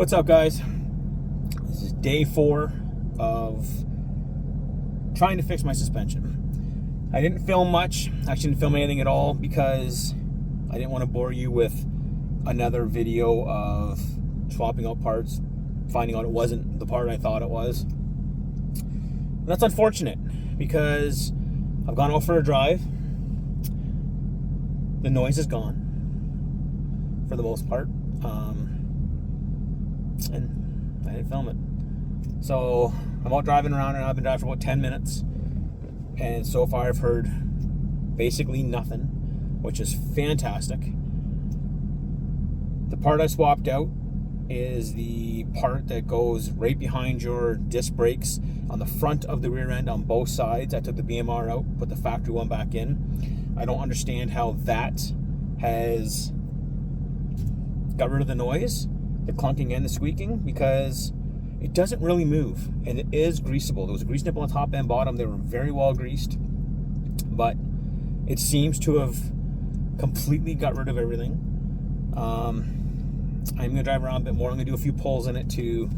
What's up, guys? This is day 4 of trying to fix my suspension. I didn't film much. Actually didn't film anything at all because I didn't want to bore you with another video of swapping out parts, finding out it wasn't the part I thought it was. And that's unfortunate because I've gone out for a drive. The noise is gone for the most part. And I didn't film it. So I'm out driving around, and I've been driving for about 10 minutes. And so far I've heard basically nothing, which is fantastic. The part I swapped out is the part that goes right behind your disc brakes on the front of the rear end on both sides. I took the BMR out, put the factory one back in. I don't understand how that has got rid of the noise, the clunking and the squeaking, because it doesn't really move, and it is greasable. There was a grease nipple on top and bottom. They were very well greased, but it seems to have completely got rid of everything. I'm going to drive around a bit more. I'm going to do a few pulls in it to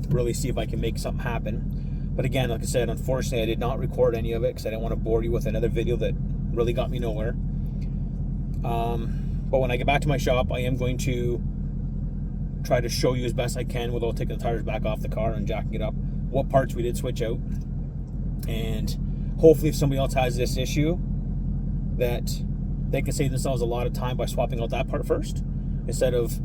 really see if I can make something happen. But again, like I said, unfortunately I did not record any of it because I didn't want to bore you with another video that really got me nowhere. But when I get back to my shop, I am going to try to show you as best I can without taking the tires back off the car and jacking it up, what parts we did switch out. And hopefully if somebody else has this issue, that they can save themselves a lot of time by swapping out that part first instead of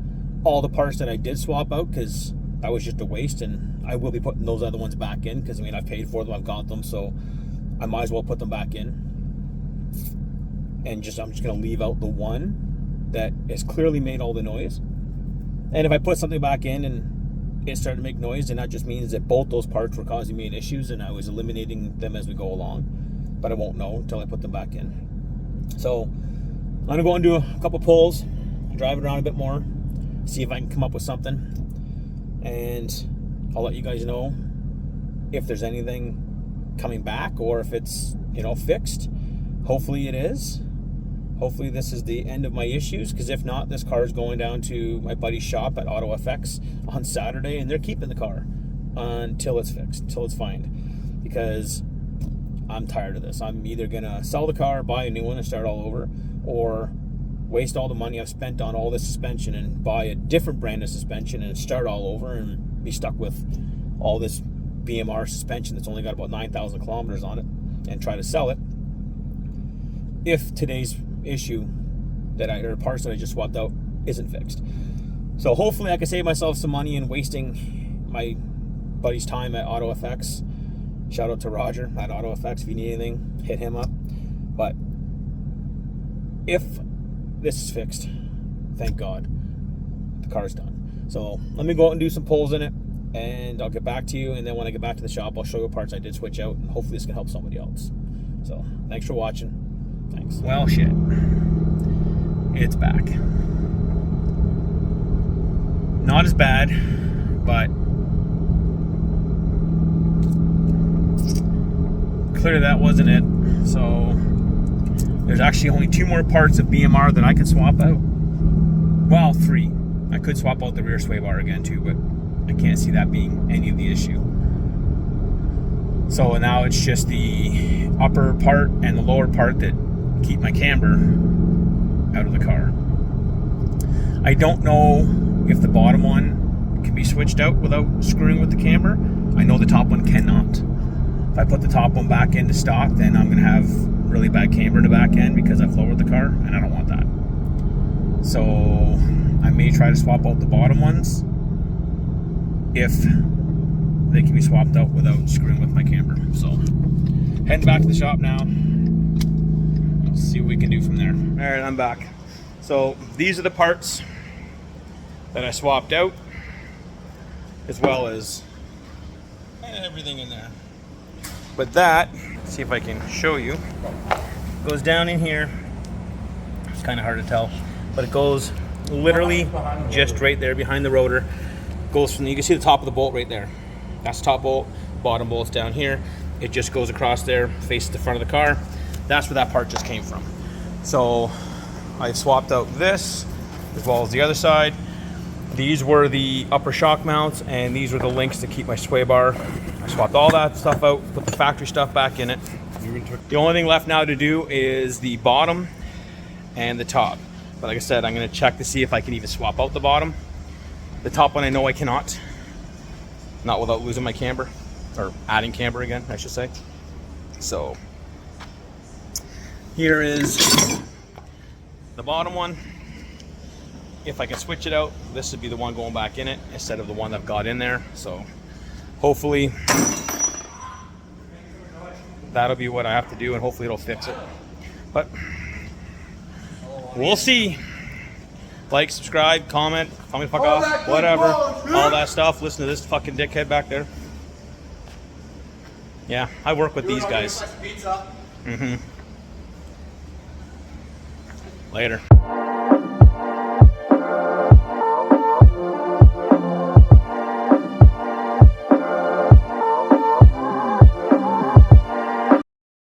all the parts that I did swap out, because that was just a waste. And I will be putting those other ones back in because, I mean, I've paid for them, I've got them, so I might as well put them back in. And I'm just going to leave out the one that has clearly made all the noise. And if I put something back in and it started to make noise, then that just means that both those parts were causing me issues and I was eliminating them as we go along. But I won't know until I put them back in. So I'm going to go and do a couple pulls, drive it around a bit more, see if I can come up with something. And I'll let you guys know if there's anything coming back or if it's, fixed. Hopefully it is. Hopefully this is the end of my issues, because if not, this car is going down to my buddy's shop at AutoFX on Saturday, and they're keeping the car until it's fixed, until it's fine, because I'm tired of this. I'm either going to sell the car, buy a new one and start all over, or waste all the money I've spent on all this suspension and buy a different brand of suspension and start all over and be stuck with all this BMR suspension that's only got about 9,000 kilometers on it and try to sell it if today's issue or parts that I just swapped out isn't fixed. So hopefully I can save myself some money in wasting my buddy's time at AutoFX. Shout out to Roger at AutoFX. If you need anything, hit him up. But if this is fixed, thank God, the car's done. So let me go out and do some pulls in it, and I'll get back to you. And then when I get back to the shop, I'll show you what parts I did switch out, and hopefully this can help somebody else. So thanks for watching. Thanks. Well, shit. It's back. Not as bad, but clearly that wasn't it. So there's actually only 2 more parts of BMR that I can swap out. Well, 3. I could swap out the rear sway bar again too, but I can't see that being any of the issue. So now it's just the upper part and the lower part that keep my camber out of the car. I don't know if the bottom one can be switched out without screwing with the camber. I know the top one cannot. If I put the top one back into stock, then I'm going to have really bad camber in the back end because I've lowered the car, and I don't want that. So I may try to swap out the bottom ones if they can be swapped out without screwing with my camber. So heading back to the shop now. See what we can do from there. All right, I'm back. So these are the parts that I swapped out, as well as everything in there. But that, see if I can show you, goes down in here. It's kind of hard to tell, but it goes literally just right there behind the rotor. Goes from, you can see the top of the bolt right there. That's the top bolt. Bottom bolt's down here. It just goes across there, faces the front of the car. That's where that part just came from. So I swapped out this as well as the other side. These were the upper shock mounts, and these were the links to keep my sway bar. I swapped all that stuff out, put the factory stuff back in it. The only thing left now to do is the bottom and the top. But like I said, I'm gonna check to see if I can even swap out the bottom. The top one I know I cannot. Not without losing my camber, or adding camber again, I should say. So here is the bottom one. If I can switch it out, this would be the one going back in it instead of the one I've got in there. So hopefully that'll be what I have to do, and hopefully it'll fix it. But we'll see. Like, subscribe, comment, tell me to fuck off, whatever. All that stuff. Listen to this fucking dickhead back there. Yeah, I work with these guys. Later.